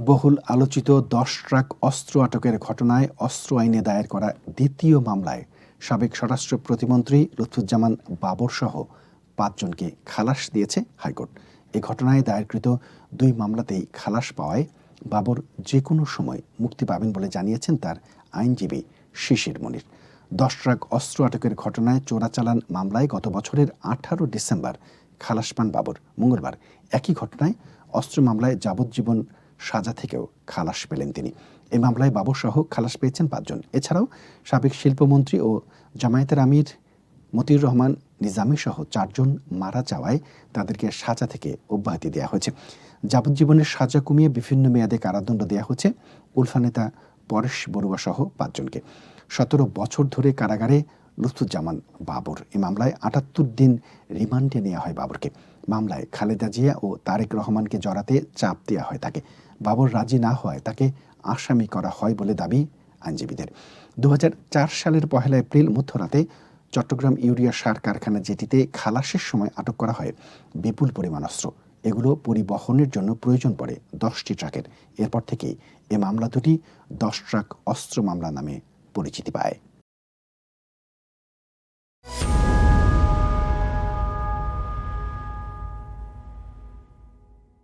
বহুল আলোচিত ১০ ট্রাক অস্ত্র আটকের ঘটনায় অস্ত্র আইনে দায়ের করা দ্বিতীয় মামলায় সাবেক স্বরাষ্ট্র প্রতিমন্ত্রী লুৎফুজ্জামান বাবরসহ ৫ জনকে খালাস দিয়েছে হাইকোর্ট। এ ঘটনায় দায়েরকৃত ২ মামলাতেই খালাস পাওয়ায় বাবর যে কোনো সময় মুক্তি পাবেন বলে জানিয়েছেন তার আইনজীবী শিশির মনির। ১০ ট্রাক অস্ত্র আটকের ঘটনায় চোরাচালান মামলায় গত বছরের ১৮ ডিসেম্বর খালাস পান বাবর। মঙ্গলবার একই ঘটনায় অস্ত্র মামলায় যাবজ্জীবন সাজা থেকেও খালাস পেলেন তিনি। এই মামলায় বাবরসহ খালাস পেয়েছেন ৫ জন। এছাড়াও সাবেক শিল্পমন্ত্রী ও জামায়াতের আমির মতিউর রহমান নিজামী সহ ৪ জন মারা যাওয়ায় তাদেরকে সাজা থেকে অব্যাহতি দেওয়া হয়েছে। যাবজ্জীবনের সাজা কমিয়ে বিভিন্ন মেয়াদে কারাদণ্ড দেওয়া হয়েছে উলফা নেতা পরেশ বড়ুয়া সহ ৫ জনকে। ১৭ বছর ধরে কারাগারে লুৎফুজ্জামান বাবর। এই মামলায় ৭৮ দিন রিমান্ডে নেওয়া হয় বাবরকে। মামলায় খালেদা জিয়া ও তারেক রহমানকে জড়াতে চাপ দেওয়া হয় তাকে। বাবর রাজি না হওয়ায় তাকে আসামি করা হয় বলে দাবি আইনজীবীদের। ২০০৪ সালের ১ এপ্রিল মধ্যরাতে চট্টগ্রাম ইউরিয়া সার কারখানা জেটিতে খালাসের সময় আটক করা হয় বিপুল পরিমাণ অস্ত্র। এগুলো পরিবহনের জন্য প্রয়োজন পড়ে ১০টি ট্রাকের। এরপর থেকেই এ মামলা দুটি ১০ ট্রাক অস্ত্র মামলা নামে পরিচিতি পায়।